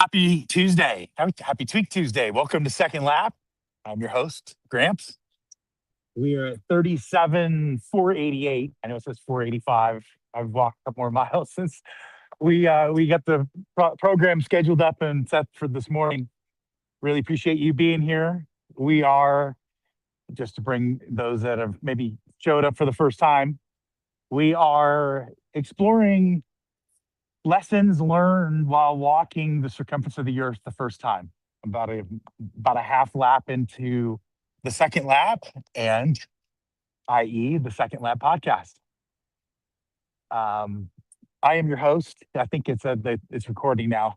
Happy Tuesday. Happy Tweak Tuesday. Welcome to Second Lap. I'm your host, Gramps. We are at 37,488. I know it says 485. I've walked a couple more miles since we got the program scheduled up and set for this morning. Really appreciate you being here. We are, just to bring those that have maybe showed up for the first time, we are exploring lessons learned while walking the circumference of the earth the first time. About a half lap into the second lap, and i.e. the Second Lap podcast. I am your host. I think it's recording now.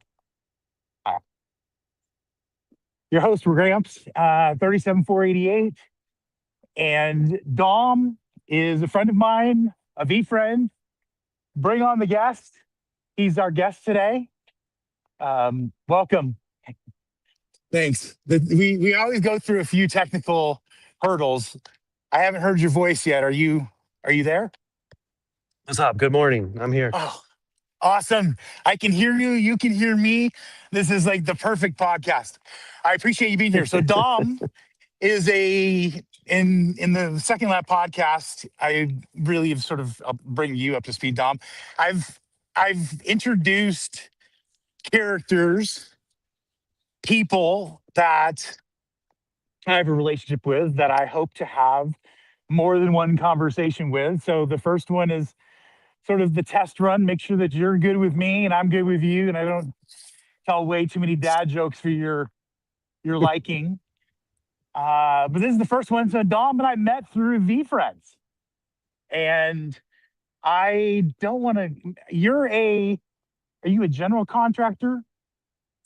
Your host, Gramps, 37,488. And Dom is a friend of mine, a V friend. Bring on the guest. He's our guest today. Welcome. Thanks. We always go through a few technical hurdles. I haven't heard your voice yet. Are you there? What's up? Good morning. I'm here. Oh, awesome. I can hear you. You can hear me. This is like the perfect podcast. I appreciate you being here. So Dom is in the Second Lap podcast. I really have I'll bring you up to speed, Dom. I've introduced characters, people that I have a relationship with that I hope to have more than one conversation with. So the first one is sort of the test run, make sure that you're good with me and I'm good with you, and I don't tell way too many dad jokes for your liking. But this is the first one. So Dom and I met through VFriends. And I don't want to, are you a general contractor?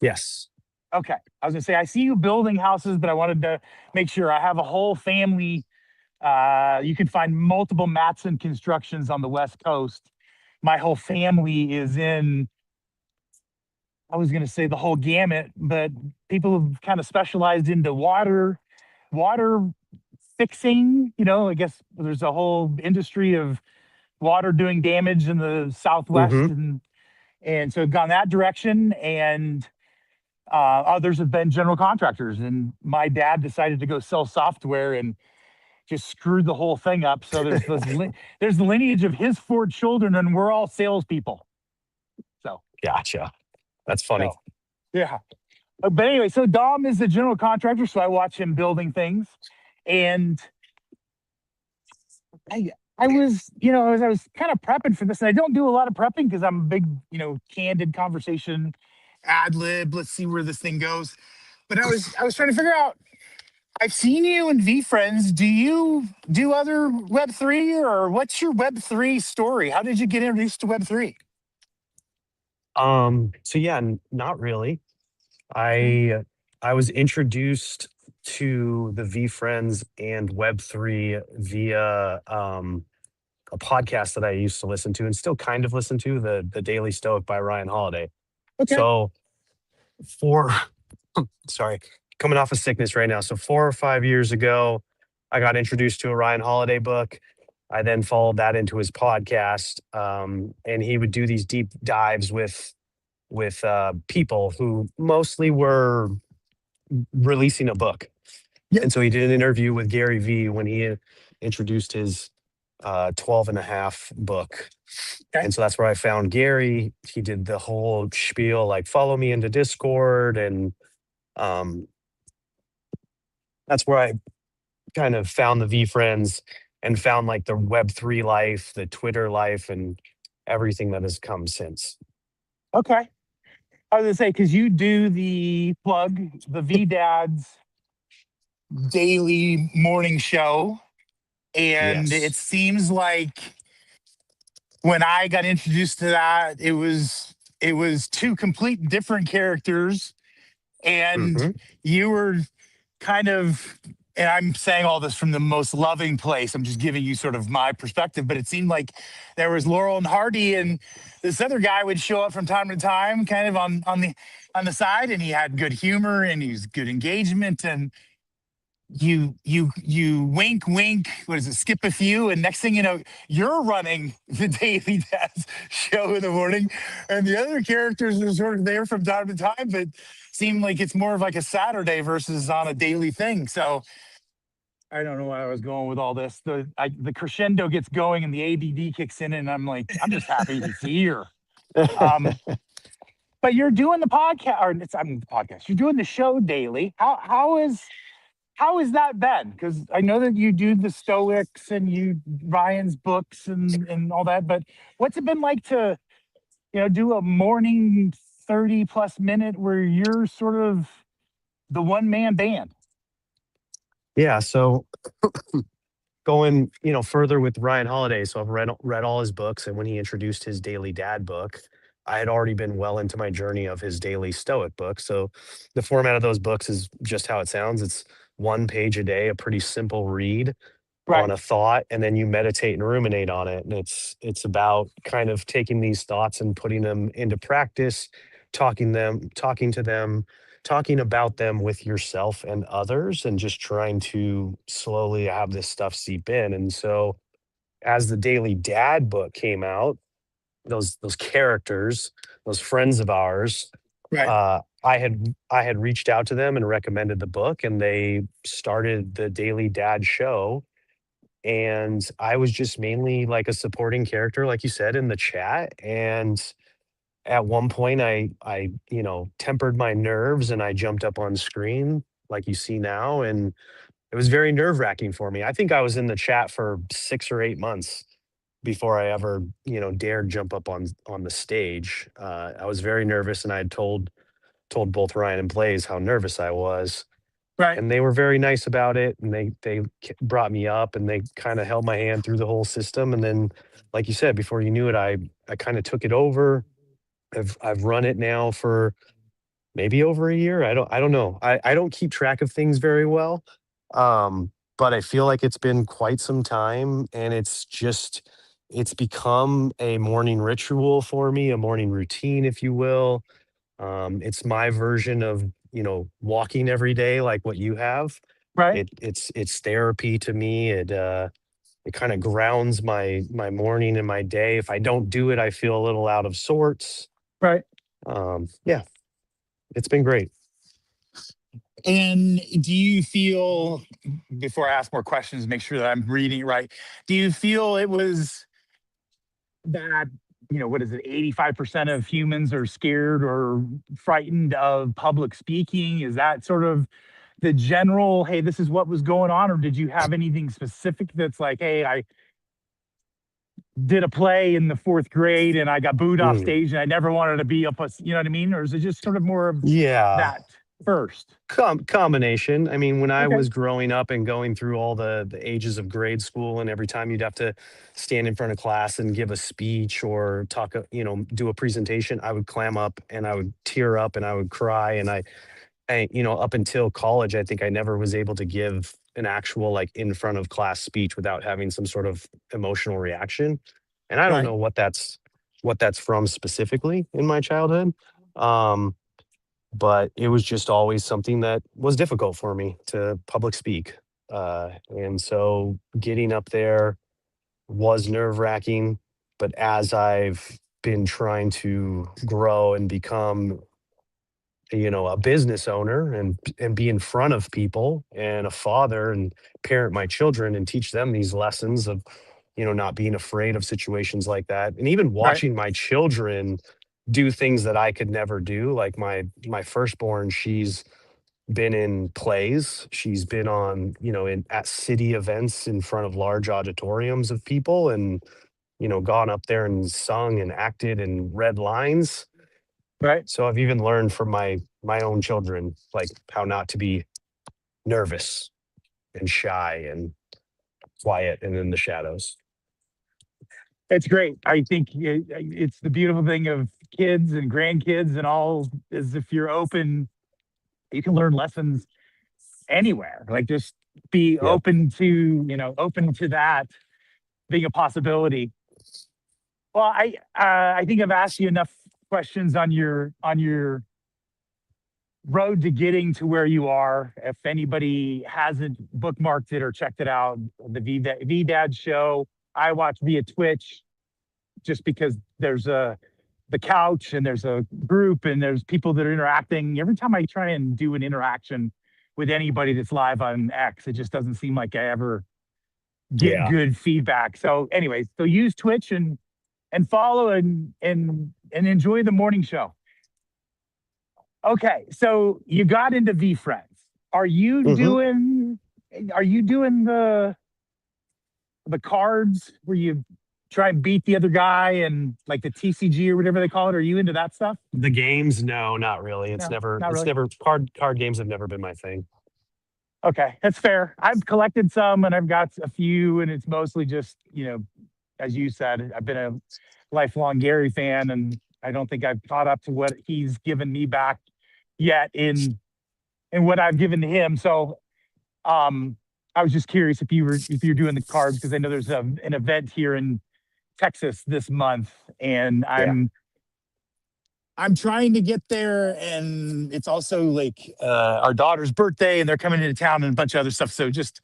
Yes. Okay. I was gonna say, I see you building houses, but I wanted to make sure. I have a whole family. You can find multiple Matson Constructions on the West Coast. My whole family is in, I was gonna say the whole gamut, but people have kind of specialized into water fixing. I guess there's a whole industry of water doing damage in the Southwest, and so gone that direction. And others have been general contractors. And my dad decided to go sell software and just screwed the whole thing up. So there's there's the lineage of his 4 children, and we're all salespeople. So gotcha. That's funny. So, yeah. But anyway, so Dom is the general contractor, so I watch him building things. And I was, as I was kind of prepping for this, and I don't do a lot of prepping because I'm a big, candid conversation, ad lib, let's see where this thing goes. But I was trying to figure out, I've seen you in VFriends. Do you do other Web3, or what's your Web3 story? How did you get introduced to Web3? So yeah, not really. I was introduced to the VFriends and Web3 via a podcast that I used to listen to and still kind of listen to, the Daily Stoic by Ryan Holiday. Okay. So coming off of sickness right now. So 4 or 5 years ago, I got introduced to a Ryan Holiday book. I then followed that into his podcast, and he would do these deep dives with people who mostly were releasing a book. Yep. And so he did an interview with Gary Vee when he introduced his 12 and a half book. Okay. And so that's where I found Gary. He did the whole spiel, like follow me into Discord. And that's where I kind of found the VFriends and found like the Web3 life, the Twitter life, and everything that has come since. Okay. I was gonna say, because you do the VDads daily morning show. And yes, it seems like when I got introduced to that, it was 2 complete different characters. And you were kind of, and I'm saying all this from the most loving place, I'm just giving you sort of my perspective, but it seemed like there was Laurel and Hardy, and this other guy would show up from time to time, kind of on the side, and he had good humor and he was good engagement. And you wink wink, what is it, skip a few, and next thing you know, you're running the Daily Dads show in the morning, and the other characters are sort of there from time to time, but seem like it's more of like a Saturday versus on a daily thing. So I don't know where I was going with all this. The crescendo gets going and the ADD kicks in, and I'm like, I'm just happy he's here. Um, but you're doing the podcast, or it's, I mean, the podcast. You're doing the show daily. How has that been? Because I know that you do the Stoics and you Ryan's books and all that, but what's it been like to, do a morning 30+ minute where you're sort of the one-man band? Yeah. So going, further with Ryan Holiday. So I've read all his books, and when he introduced his Daily Dad book, I had already been well into my journey of his Daily Stoic book. So the format of those books is just how it sounds. It's one page a day, a pretty simple read on Right, a thought, and then you meditate and ruminate on it. And it's about kind of taking these thoughts and putting them into practice, talking to them, talking about them with yourself and others, and just trying to slowly have this stuff seep in. And so as the Daily Dad book came out, those characters, those friends of ours, right, I had reached out to them and recommended the book, and they started the Daily Dad show. And I was just mainly like a supporting character, like you said, in the chat. And at one point I tempered my nerves and I jumped up on screen like you see now. And it was very nerve-wracking for me. I think I was in the chat for 6 or 8 months before I ever, dared jump up on the stage. I was very nervous, and I had told both Ryan and Blaze how nervous I was, right, and they were very nice about it, and they brought me up, and they kind of held my hand through the whole system. And then, like you said, before you knew it, I kind of took it over. I've run it now for maybe over a year. I don't know. I don't keep track of things very well. But I feel like it's been quite some time, and it's become a morning ritual for me, a morning routine, if you will. It's my version of, walking every day like what you have. right, It's therapy to me. It kind of grounds my morning and my day. If I don't do it, I feel a little out of sorts. right. Yeah, it's been great. And do you feel, before I ask more questions, make sure that I'm reading it right, do you feel it was that, what is it, 85% of humans are scared or frightened of public speaking? Is that sort of the general, hey, this is what was going on? Or did you have anything specific that's like, hey, I did a play in the fourth grade and I got booed off Mm, stage and I never wanted to be up, you know what I mean? Or is it just sort of more of yeah. that first? Combination. I mean, when I Okay. was growing up and going through all the ages of grade school, and every time you'd have to stand in front of class and give a speech or talk, do a presentation, I would clam up and I would tear up and I would cry. And up until college, I think I never was able to give an actual like in front of class speech without having some sort of emotional reaction. And I don't Right. know what that's from specifically in my childhood. Um, but it was just always something that was difficult for me to public speak. And so getting up there was nerve wracking. But as I've been trying to grow and become, a business owner, and be in front of people, and a father, and parent my children and teach them these lessons of, not being afraid of situations like that. And even Right. watching my children do things that I could never do. Like my firstborn, she's been in plays. She's been on, in at city events in front of large auditoriums of people, and, gone up there and sung and acted and read lines. Right. So I've even learned from my own children, like how not to be nervous and shy and quiet and in the shadows. It's great. I think it's the beautiful thing of kids and grandkids and all is if you're open, you can learn lessons anywhere. Like just be Yep. open to that being a possibility. Well, I think I've asked you enough questions on your road to getting to where you are. If anybody hasn't bookmarked it or checked it out, the VDad show, I watch via Twitch just because there's the couch and there's a group and there's people that are interacting. Every time I try and do an interaction with anybody that's live on X, it just doesn't seem like I ever get Yeah. good feedback. So anyways, so use Twitch and follow and enjoy the morning show. Okay, so you got into VeeFriends. Are you Mhm. doing the cards where you try and beat the other guy and like the TCG or whatever they call it? Are you into that stuff? The games, no, not really. It's No, never, not it's really. never card games have never been my thing. Okay, that's fair. I've collected some and I've got a few, and it's mostly just, as you said, I've been a lifelong Gary fan, and I don't think I've caught up to what he's given me back yet in what I've given to him. So I was just curious if you're doing the cards, because I know there's an event here in Texas this month, and Yeah. I'm trying to get there, and it's also like our daughter's birthday, and they're coming into town and a bunch of other stuff. So just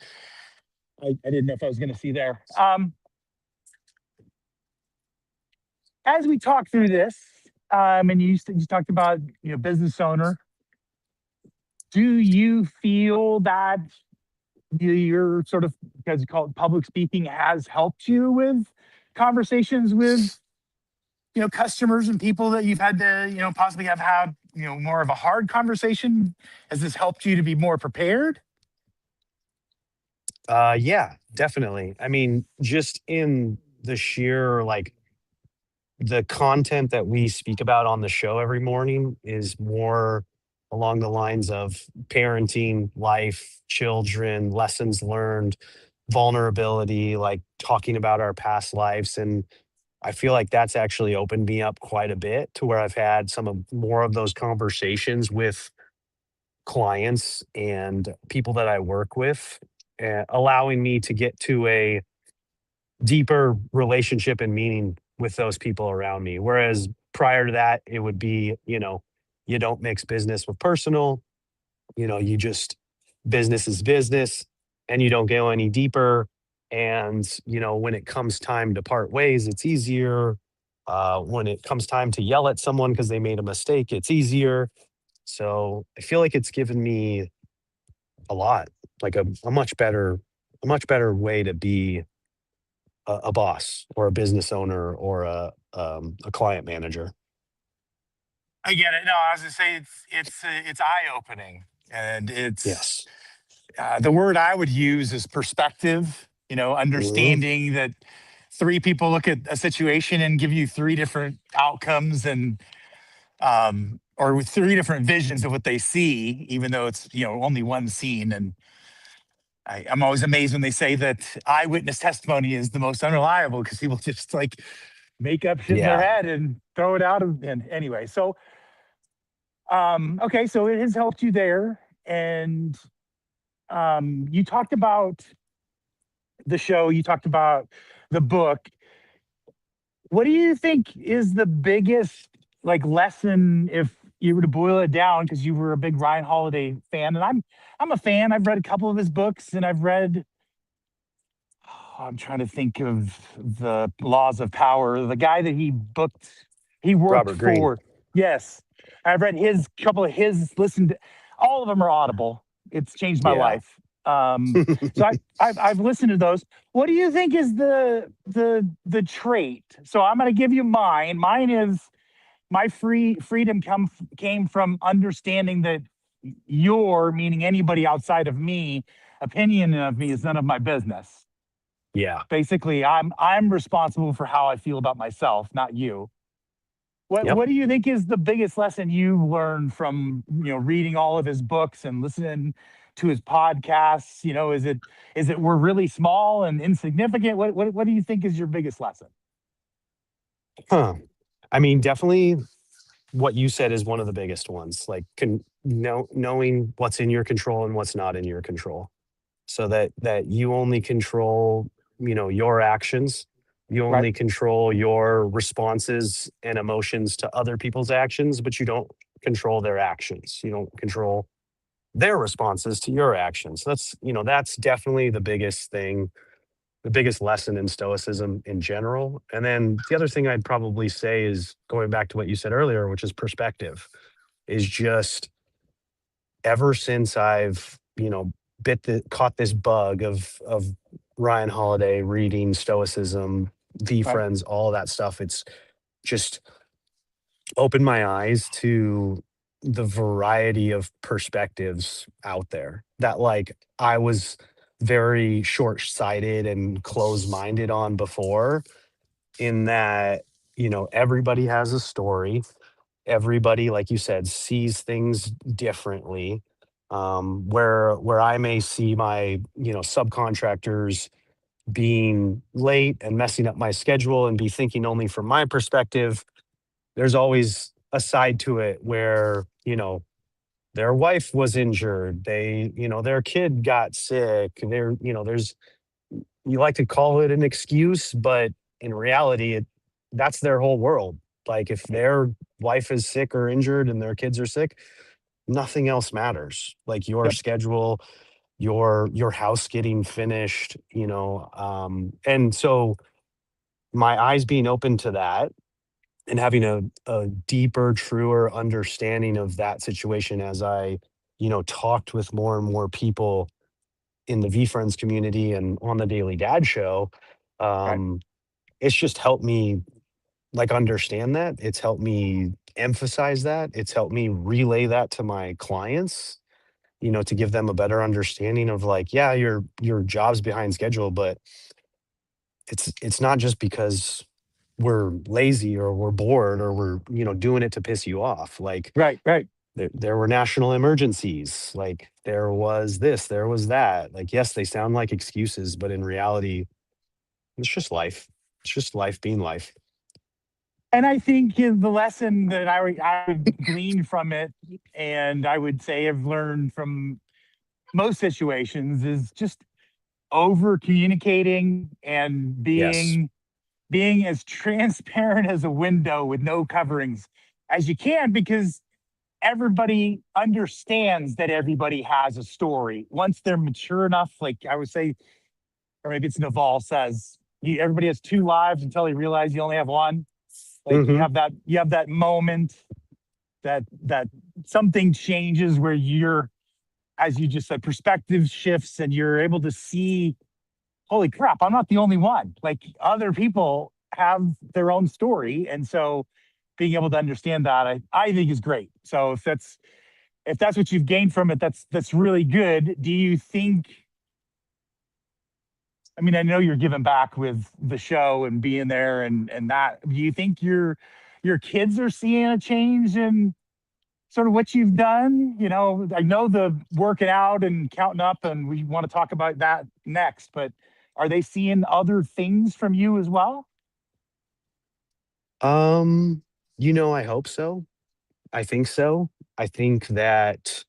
I didn't know if I was going to see there. As we talk through this, and you talked about business owner, do you feel that your sort of, because you call it public speaking, has helped you with conversations with customers and people that you've had to possibly have had more of a hard conversation? Has this helped you to be more prepared? Yeah, definitely. I mean, just in the sheer like the content that we speak about on the show every morning is more along the lines of parenting, life, children, lessons learned, vulnerability, like talking about our past lives. And I feel like that's actually opened me up quite a bit to where I've had some of more of those conversations with clients and people that I work with, allowing me to get to a deeper relationship and meaning with those people around me. Whereas prior to that, it would be, you don't mix business with personal, you just business is business and you don't go any deeper. And, when it comes time to part ways, it's easier. When it comes time to yell at someone because they made a mistake, it's easier. So I feel like it's given me a lot, like a much better way to be a boss or a business owner or a client manager. I get it. No, I was gonna say it's eye opening, and it's Yes. the word I would use is perspective. Mhm. Understanding that three people look at a situation and give you three different outcomes, and or with three different visions of what they see, even though it's only one scene. And I'm always amazed when they say that eyewitness testimony is the most unreliable, because people just like make up shit in their Yeah. head and throw it out. And anyway, so okay, so it has helped you there, and you talked about the show, you talked about the book. What do you think is the biggest like lesson, if you were to boil it down, because you were a big Ryan Holiday fan, and I'm a fan. I've read a couple of his books, and I've read, I'm trying to think of the Laws of Power, the guy that he worked Robert Greene. for. Yes. I've read his couple of his, listened, all of them are Audible. It's changed my Yeah. life. So I've listened to those. What do you think is the trait? So I'm going to give you mine. Mine is, my freedom came from understanding that your, meaning anybody outside of me, opinion of me is none of my business. Yeah. Basically, I'm responsible for how I feel about myself, not you. Yep. What do you think is the biggest lesson you learned from reading all of his books and listening to his podcasts? Is it we're really small and insignificant? What do you think is your biggest lesson? Huh. I mean, definitely what you said is one of the biggest ones. Like knowing what's in your control and what's not in your control. So that you only control, your actions. You Right. only control your responses and emotions to other people's actions, but you don't control their actions. You don't control their responses to your actions. That's definitely the biggest thing, the biggest lesson in stoicism in general. And then the other thing I'd probably say is going back to what you said earlier, which is perspective, is just ever since I've, caught this bug of Ryan Holiday, reading Stoicism, V Right. Friends, all that stuff, it's just opened my eyes to the variety of perspectives out there that like I was very short-sighted and closed-minded on before, in that, everybody has a story. Everybody, like you said, sees things differently. Where I may see my, subcontractors being late and messing up my schedule and be thinking only from my perspective, there's always a side to it where, their wife was injured, their kid got sick, there's, you like to call it an excuse, but in reality, that's their whole world. Like if their wife is sick or injured and their kids are sick, nothing else matters. Like your Yep. schedule, your house getting finished, and so my eyes being open to that and having a deeper, truer understanding of that situation as I, talked with more and more people in the V Friends community and on the Daily Dad Show, Right. um, it's just helped me like understand that. It's helped me emphasize that. It's helped me relay that to my clients, to give them a better understanding of like, yeah, your job's behind schedule, but it's not just because we're lazy or we're bored or we're, doing it to piss you off. Like Right. Right. there were national emergencies, like there was this, there was that. Like, yes, they sound like excuses, but in reality, it's just life. It's just life being life. And I think the lesson that I would glean from it, and I would say I've learned from most situations, is just over communicating and Yes. being as transparent as a window with no coverings as you can, because everybody understands that everybody has a story once they're mature enough. Like I would say, or maybe it's Naval says, everybody has two lives until you realize you only have one. Like Hmm. you have that moment that something changes where you're, as you just said, perspective shifts and you're able to see, holy crap, I'm not the only one. Like other people have their own story. And so being able to understand that, I think is great. So if that's what you've gained from it, that's really good. Do you think, I mean, I know you're giving back with the show and being there and that. Do you think your kids are seeing a change in sort of what you've done? I know the working out and counting up, and we want to talk about that next, but are they seeing other things from you as well? Um, I hope so. I think so. I think that,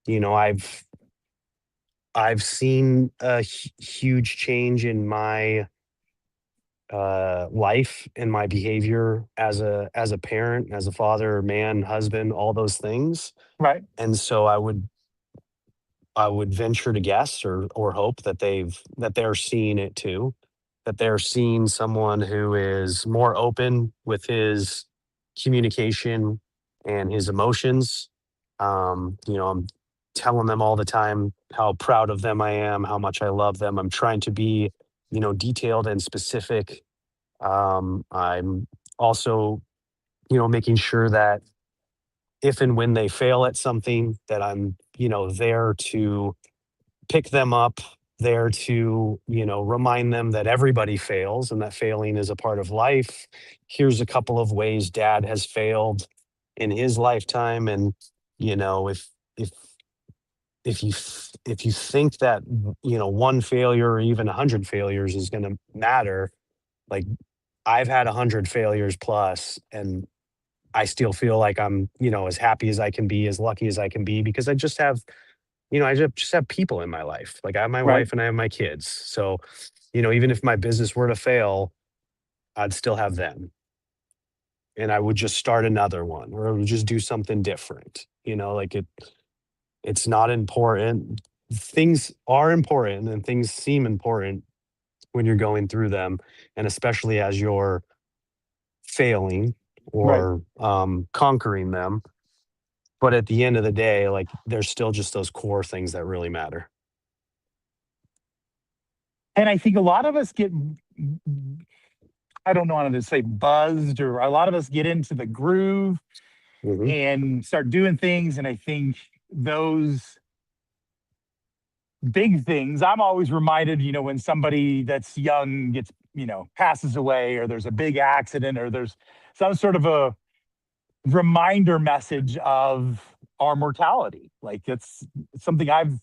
you know, I've I've seen a huge change in my life and my behavior as a parent, as a father, man, husband, all those things. Right. And so I would venture to guess or hope that they're seeing it too, that they're seeing someone who is more open with his communication and his emotions. I'm telling them all the time how proud of them I am, how much I love them. I'm trying to be, detailed and specific. I'm also, making sure that if and when they fail at something, that I'm, there to pick them up, there to, remind them that everybody fails and that failing is a part of life. Here's a couple of ways dad has failed in his lifetime. And, if if you think that, one failure or even 100 failures is going to matter, like I've had 100 failures plus, and I still feel like I'm, as happy as I can be, as lucky as I can be, because I just have people in my life. Like I have my Right. wife and I have my kids. So, even if my business were to fail, I'd still have them. and I would just start another one, or I would just do something different. Like it's not important. Things are important and things seem important when you're going through them, and especially as you're failing Right. or conquering them. But at the end of the day, like there's still just those core things that really matter. And I think a lot of us get, I don't know how to say buzzed, or a lot of us get into the groove Hmm. and start doing things. And I think those big things, I'm always reminded, when somebody that's young gets, passes away, or there's a big accident, or there's some sort of a reminder message of our mortality. Like it's something I've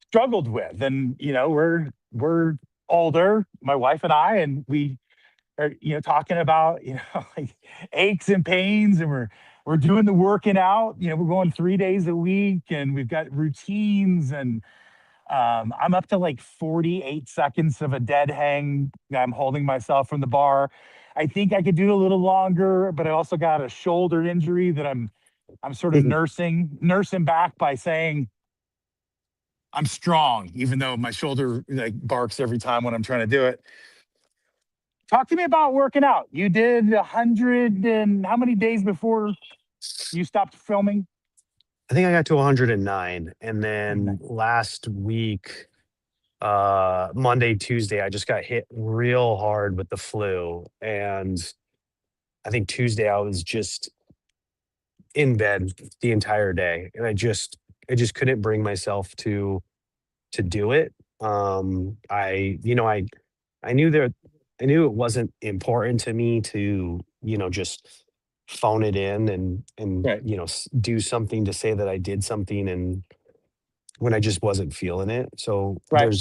struggled with. And, we're older, my wife and I, and we are, talking about, like aches and pains, and we're doing the working out, we're going 3 days a week, and we've got routines. And I'm up to like 48 seconds of a dead hang. I'm holding myself from the bar. I think I could do a little longer, but I also got a shoulder injury that I'm sort of nursing back by saying I'm strong, even though my shoulder like barks every time when I'm trying to do it. Talk to me about working out. You did 100, and how many days before you stopped filming? I think I got to 109, and then 109. last week, Monday, Tuesday, I just got hit real hard with the flu, and I think Tuesday I was just in bed the entire day, and I just couldn't bring myself to do it. I knew there I knew it wasn't important to me to, just phone it in and Right, do something to say that I did something, and when I just wasn't feeling it. So right.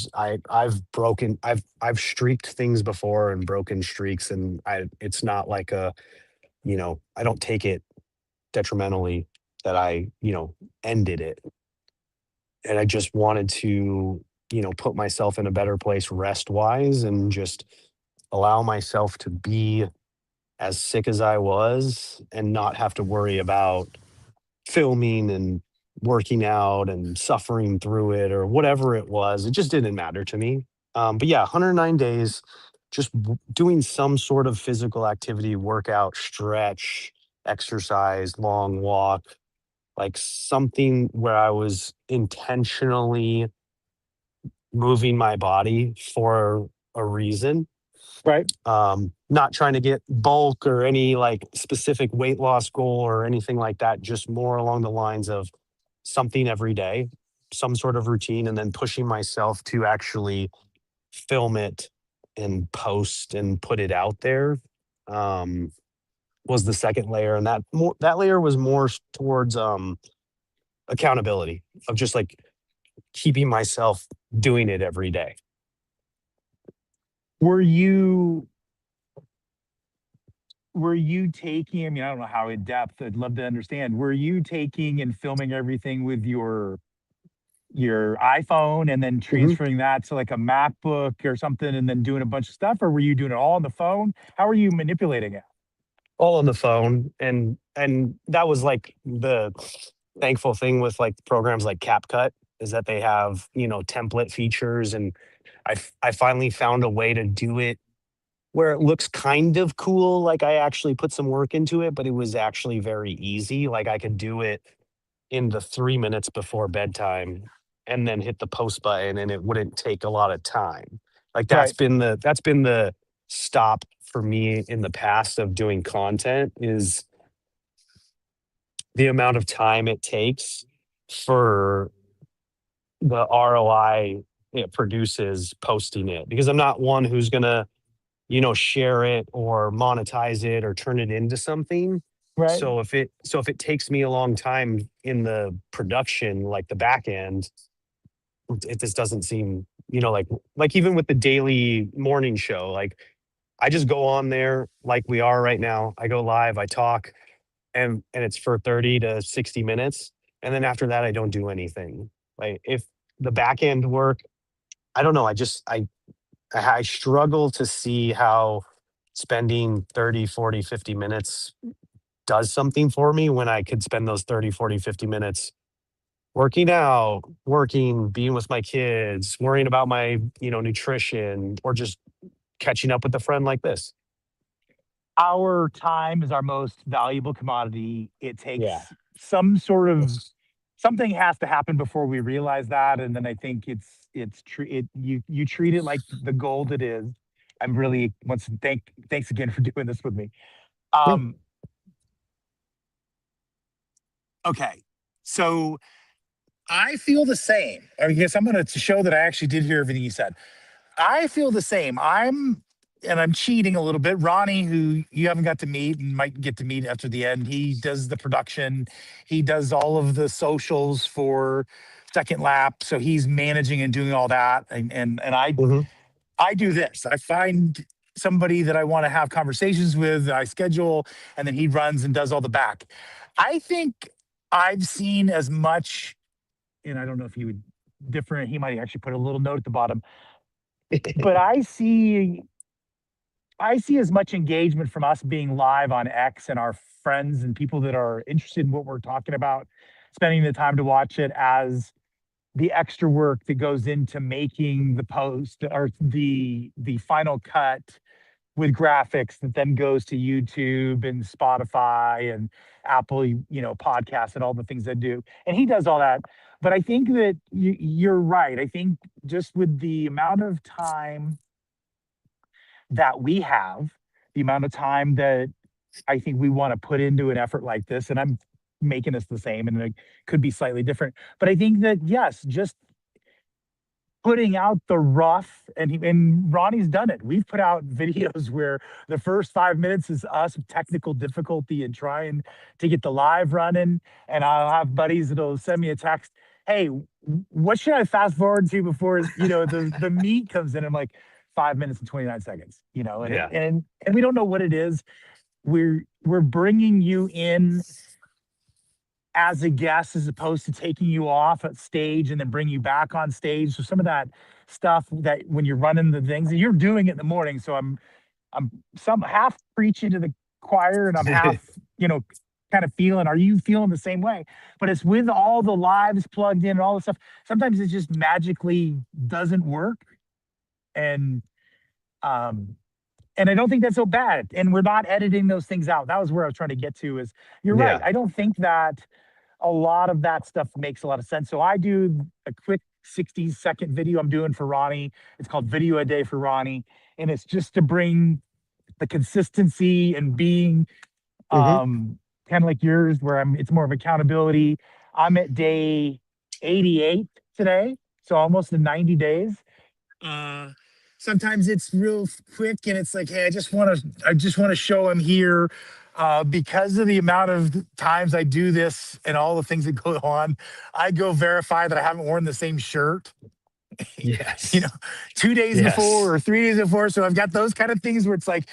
I've streaked things before and broken streaks, and it's not like I don't take it detrimentally that I, ended it. And I just wanted to, put myself in a better place rest wise, and just allow myself to be as sick as I was and not have to worry about filming and working out and suffering through it or whatever it was. It just didn't matter to me. But yeah, 109 days, just doing some sort of physical activity, workout, stretch, exercise, long walk, like something where I was intentionally moving my body for a reason. Right. Not trying to get bulk or any like specific weight loss goal or anything like that, just more along the lines of something every day, some sort of routine, and then pushing myself to actually film it and post and put it out there. Um, was the second layer, and that layer was more towards accountability of just like keeping myself doing it every day. Were you were you taking, I mean, I don't know how in depth, I'd love to understand. Were you taking and filming everything with your iPhone, and then Mhm. transferring that to like a MacBook or something, and then doing a bunch of stuff? Or were you doing it all on the phone? How are you manipulating it? All on the phone, and that was like the thankful thing with like programs like CapCut, is that they have, template features, and I finally found a way to do it where it looks kind of cool, like I actually put some work into it, but it was actually very easy. Like I could do it in the 3 minutes before bedtime and then hit the post button, and it wouldn't take a lot of time. Like Right. that's been the stop for me in the past of doing content, is the amount of time it takes for the ROI it produces posting it, because I'm not one who's gonna, share it or monetize it or turn it into something. Right. So if it takes me a long time in the production, like the back end, it just doesn't seem, like even with the daily morning show, like I just go on there like we are right now. I go live, I talk, and it's for 30 to 60 minutes. And then after that, I don't do anything. Like if the back end work, I don't know. I struggle to see how spending 30, 40, 50 minutes does something for me when I could spend those 30, 40, 50 minutes working out, working, being with my kids, worrying about my, nutrition, or just catching up with a friend like this. Our time is our most valuable commodity. It Yeah. takes some sort of something has to happen before we realize that, and then I think you treat it like the gold it is. I'm really once thanks again for doing this with me. Yeah. Um, okay, so I feel the same. I guess I'm going to show that I actually did hear everything you said. I feel the same. I'm cheating a little bit. Ronnie, who you haven't got to meet and might get to meet after the end, he does the production. He does all of the socials for Second Lap. So he's managing and doing all that. And Hmm. I do this. I find somebody that I want to have conversations with, I schedule, and then he runs and does all the back. I think I've seen as much, and I don't know if he would different, he might actually put a little note at the bottom, but I see as much engagement from us being live on X and our friends and people that are interested in what we're talking about, spending the time to watch it, as the extra work that goes into making the post or the final cut with graphics that then goes to YouTube and Spotify and Apple, podcasts and all the things that do. And he does all that. But I think that you're right. I think just with the amount of time that we have, the amount of time that I think we want to put into an effort like this, and I'm making this the same and it could be slightly different. But I think that, yes, just putting out the rough, and Ronnie's done it. We've put out videos where the first 5 minutes is us with technical difficulty and trying to get the live running. And I'll have buddies that'll send me a text, "Hey, what should I fast forward to before the meat comes in?" I'm like, 5 minutes and 29 seconds, and Yeah. we don't know what it is. We're bringing you in as a guest as opposed to taking you off at stage and then bring you back on stage. So some of that stuff that when you're running the things and you're doing it in the morning. So I'm some half preaching to the choir and I'm half, kind of feeling, are you feeling the same way? But it's with all the lives plugged in and all the stuff. Sometimes it just magically doesn't work. And um and I don't think that's so bad. And we're not editing those things out. That was where I was trying to get to is you're right. Yeah. I don't think that a lot of that stuff makes a lot of sense. So I do a quick 60-second video I'm doing for Ronnie. It's called Video a Day for Ronnie. And it's just to bring the consistency and being Hmm. kind of like yours, where it's more of accountability. I'm at day 88 today, so almost in 90 days. Uh, Sometimes it's real quick and it's like, hey, I just want to show I'm here. Because of the amount of times I do this and all the things that go on, I go verify that I haven't worn the same shirt, you know, Yes. 2 days before Yes. or 3 days before. So I've got those kind of things where it's like,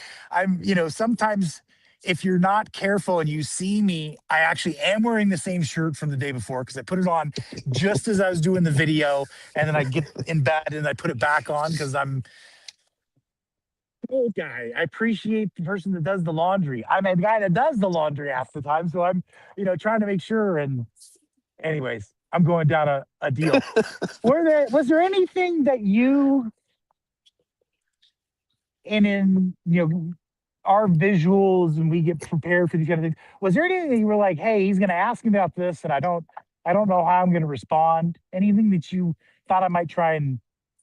sometimes if you're not careful and you see me, I actually am wearing the same shirt from the day before because I put it on just as I was doing the video. And then I get in bed and I put it back on because I'm old guy. I appreciate the person that does the laundry. I'm a guy that does the laundry half the time. So I'm, trying to make sure. And anyways, I'm going down a deal. Was there anything that you and in our visuals and we get prepared for these kind of things? Was there anything that you were like, hey, he's gonna ask me about this and I don't know how I'm gonna respond? Anything that you thought I might try and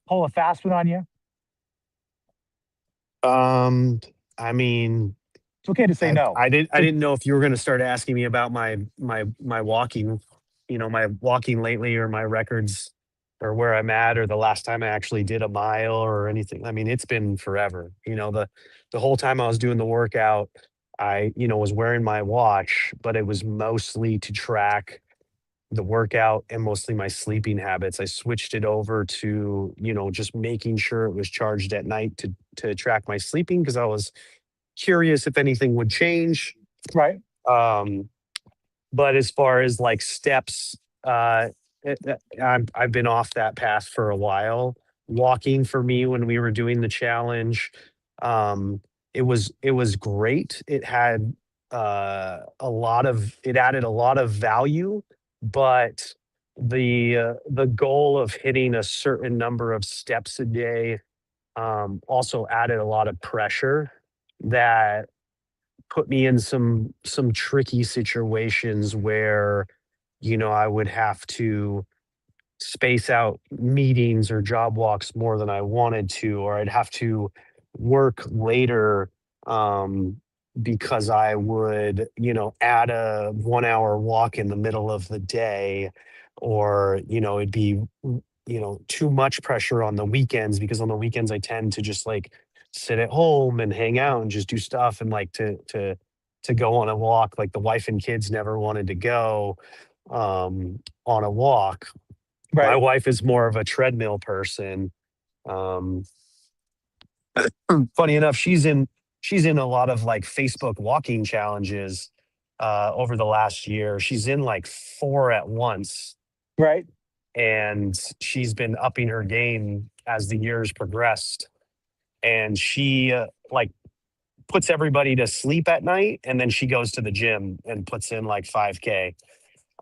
pull a fast one on you? Um, I mean, It's okay to say I no. I didn't I So didn't know if you were gonna start asking me about my walking, my walking lately or my records or where I'm at or the last time I actually did a mile or anything. I mean, it's been forever. The whole time I was doing the workout, I, was wearing my watch, but it was mostly to track the workout and mostly my sleeping habits. I switched it over to, just making sure it was charged at night to track my sleeping because I was curious if anything would change. right. Um, but as far as like steps, I've been off that path for a while. Walking for me when we were doing the challenge, um, it was great. It had it added a lot of value, but the goal of hitting a certain number of steps a day also added a lot of pressure that put me in some tricky situations where I would have to space out meetings or job walks more than I wanted to, or I'd have to work later um, because I would, add a 1 hour walk in the middle of the day, or, it'd be, too much pressure on the weekends because on the weekends I tend to just like sit at home and hang out and just do stuff and like to go on a walk. Like the wife and kids never wanted to go on a walk. My Right. wife is more of a treadmill person. Um, Funny enough, she's in a lot of like Facebook walking challenges over the last year. She's in like four at once, Right. and she's been upping her game as the years progressed. And she like puts everybody to sleep at night, and then she goes to the gym and puts in like 5K,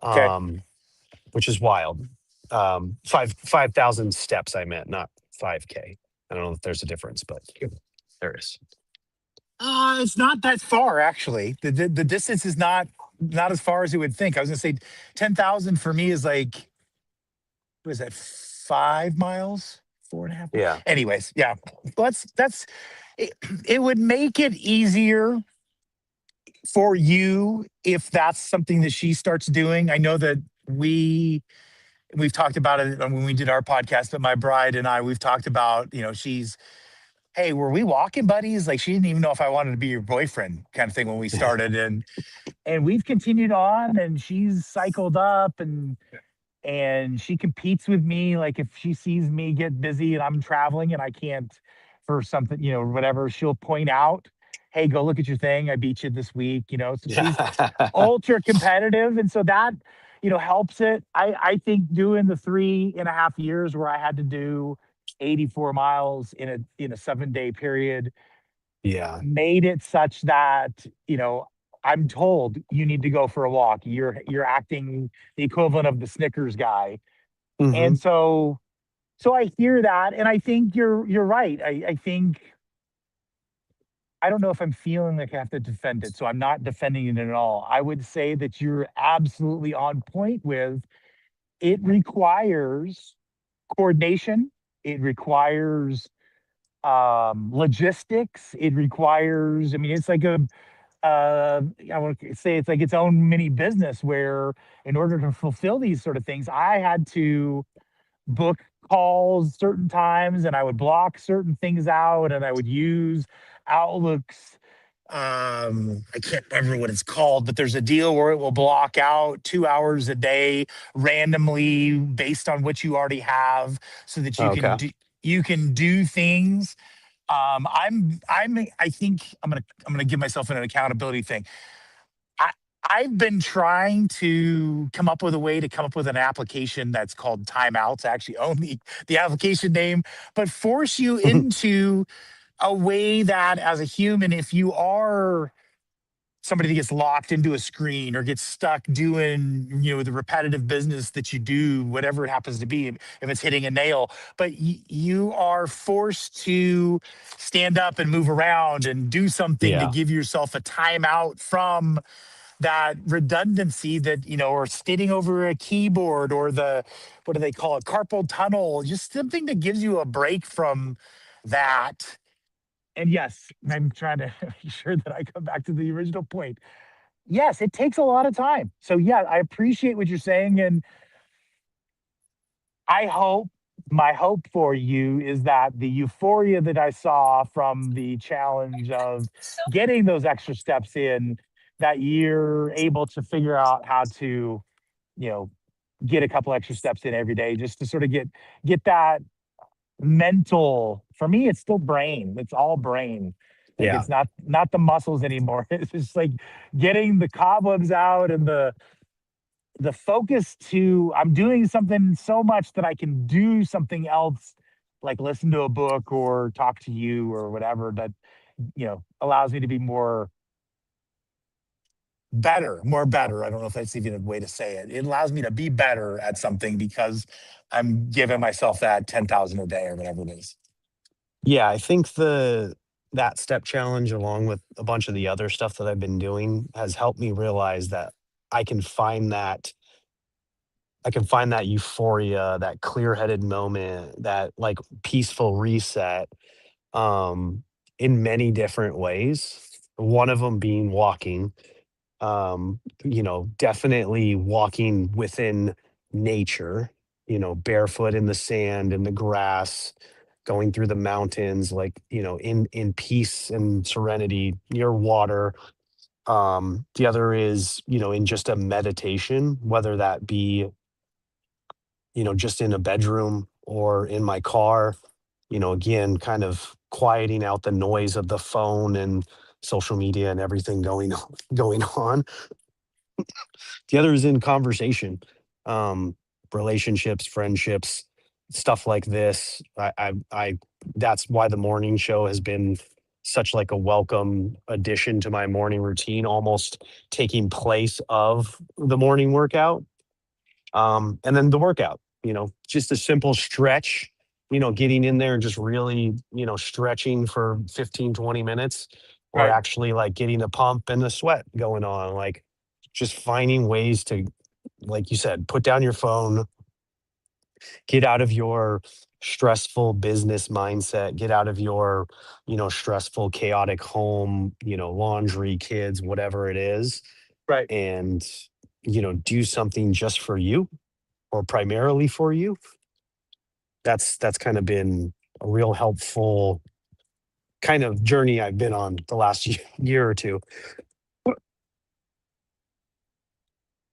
Okay. um, which is wild. 5,000 steps, I meant, not 5K. I don't know if there's a difference, but there is. It's not that far actually. The distance is not as far as you would think. I was gonna say 10,000 for me is like, what is that, 5 miles, 4.5 Yeah. anyways. Yeah, that's it. It would make it easier for you if that's something that she starts doing. I know that we've talked about it when we did our podcast, but my bride and I, we've talked about, she's, hey, were we walking buddies? Like she didn't even know if I wanted to be your boyfriend kind of thing when we started. And we've continued on, and she's cycled up, and she competes with me. Like if she sees me get busy and I'm traveling and I can't for something, whatever, she'll point out, hey, go look at your thing. I beat you this week, so she's Yeah. ultra competitive. And so that, helps it. I think doing the 3.5 years where I had to do 84 miles in a 7-day period Yeah. made it such that, I'm told you need to go for a walk. You're acting the equivalent of the Snickers guy. And Hmm. so I hear that, and I think you're right. I think I don't know if I'm feeling like I have to defend it, so I'm not defending it at all. I would say that you're absolutely on point with it requires coordination, it requires logistics, it requires, I mean, it's like I want to say it's like its own mini business where in order to fulfill these sort of things, I had to book calls certain times and I would block certain things out and I would use Outlook's I can't remember what it's called, but there's a deal where it will block out 2 hours a day randomly based on what you already have so that Okay. you can do things. I think I'm gonna give myself an accountability thing. I I've been trying to come up with an application that's called Timeouts. I actually own the application name, but force you into a way that as a human, if you are somebody that gets locked into a screen or gets stuck doing the repetitive business that you do, whatever it happens to be, if it's hitting a nail, but you are forced to stand up and move around and do something to Yeah. give yourself a timeout from that redundancy that or sitting over a keyboard or the, what do they call it, carpal tunnel, just something that gives you a break from that. And yes, I'm trying to make sure that I come back to the original point. Yes, it takes a lot of time. So yeah, I appreciate what you're saying, and I hope, my hope for you is that the euphoria that I saw from the challenge of getting those extra steps in, that you're able to figure out how to, you know, get a couple extra steps in every day just to sort of get that mental. For me, it's still brain. It's all brain. Like Yeah. it's not the muscles anymore. It's just like getting the cobwebs out and the focus to, I'm doing something so much that I can do something else, like listen to a book or talk to you or whatever. That allows me to be more better. I don't know if that's even a way to say it. It allows me to be better at something because I'm giving myself that 10,000 a day or whatever it is. Yeah, I think that step challenge, along with a bunch of the other stuff that I've been doing, has helped me realize that I can find that I can find that euphoria, that clear-headed moment, that like peaceful reset, um, in many different ways. One of them being walking. Definitely walking within nature, barefoot in the sand, in the grass, going through the mountains, like, in peace and serenity near water. The other is, in just a meditation, whether that be, just in a bedroom or in my car, again, kind of quieting out the noise of the phone and social media and everything going on. The other is in conversation, um, relationships, friendships, stuff like this. That's why the morning show has been such like a welcome addition to my morning routine, almost taking place of the morning workout. And then the workout, just a simple stretch, getting in there and just really, stretching for 15, 20 minutes, or Right. actually like getting a pump and the sweat going on, like just finding ways to, like you said, put down your phone, get out of your stressful business mindset, get out of your, stressful, chaotic home, laundry, kids, whatever it is, Right. and, do something just for you or primarily for you. That's kind of been a real helpful kind of journey I've been on the last year or two.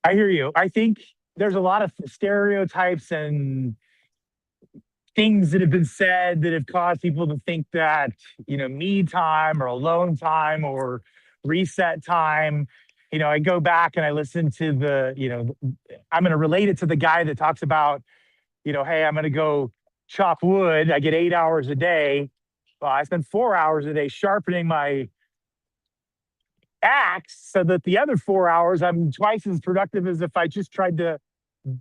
I hear you. I think there's a lot of stereotypes and things that have been said that have caused people to think that, me time or alone time or reset time. I go back and I listen to I'm going to relate it to the guy that talks about, hey, I'm going to go chop wood. I get 8 hours a day. Well, I spend 4 hours a day sharpening my axe so that the other 4 hours I'm twice as productive as if I just tried to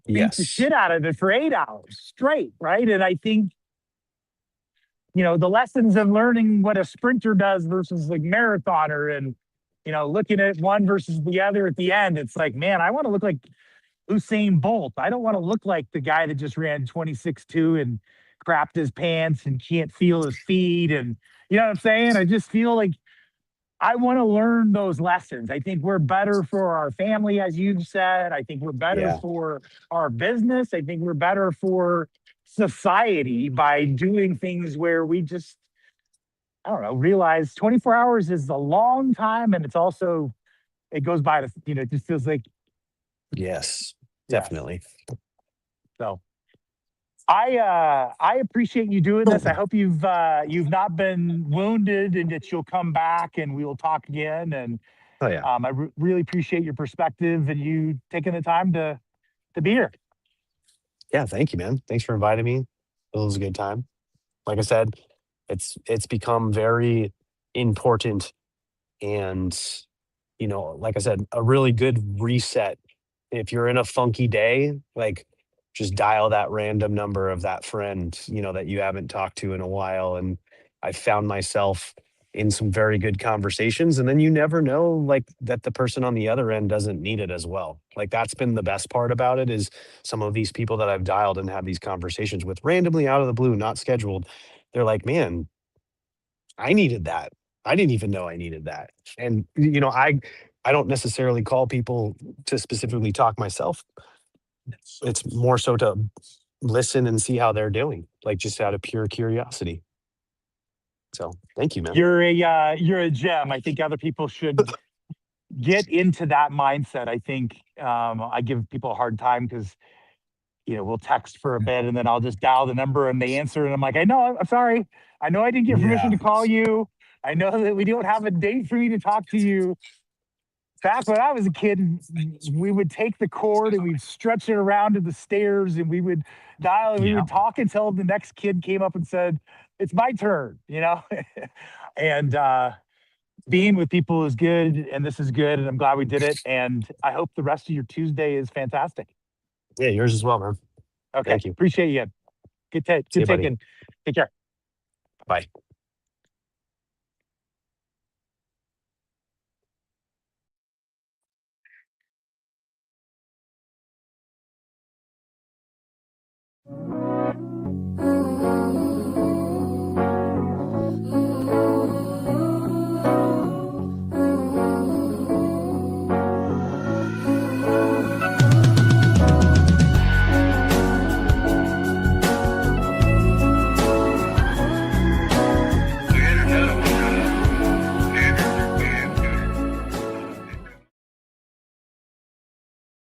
beat the Yes. shit out of it for 8 hours straight. Right. And I think, the lessons of learning what a sprinter does versus like marathoner and, looking at one versus the other at the end, it's like, man, I want to look like Usain Bolt. I don't want to look like the guy that just ran 26.2 and crapped his pants and can't feel his feet. And you know what I'm saying? I just feel like I want to learn those lessons. I think we're better for our family, as you've said. I think we're better Yeah. for our business. I think we're better for society by doing things where we just, I don't know, realize 24 hours is a long time. And it's also, it goes by to, it just feels like, Yes. yeah. Definitely. So I appreciate you doing this. I hope you've not been wounded and that you'll come back and we will talk again. And Oh yeah. I really appreciate your perspective and you taking the time to be here. Yeah. Thank you, man. Thanks for inviting me. It was a good time. Like I said, it's become very important, and like I said, a really good reset. If you're in a funky day, like just dial that random number of that friend, that you haven't talked to in a while. And I found myself in some very good conversations. And then you never know, like, that the person on the other end doesn't need it as well. Like, that's been the best part about it, is some of these people that I've dialed and had these conversations with randomly out of the blue, not scheduled. They're like, man, I needed that. I didn't even know I needed that. And I don't necessarily call people to specifically talk myself. It's more so to listen and see how they're doing, like just out of pure curiosity. So thank you, man. You're a gem. I think other people should get into that mindset. I think I give people a hard time because we'll text for a bit and then I'll just dial the number and they answer and I'm like, I know, I'm sorry. I know I didn't get permission Yeah. to call you. I know that we don't have a date for me to talk to you. back when I was a kid, we would take the cord and we'd stretch it around to the stairs and we would dial and we Yeah. would talk until the next kid came up and said, "It's my turn," you know? And being with people is good and this is good. And I'm glad we did it. And I hope the rest of your Tuesday is fantastic. Yeah, yours as well, man. Okay. Thank you. Appreciate you. Good, See good you, buddy. taking. Take care. Bye. Ooh.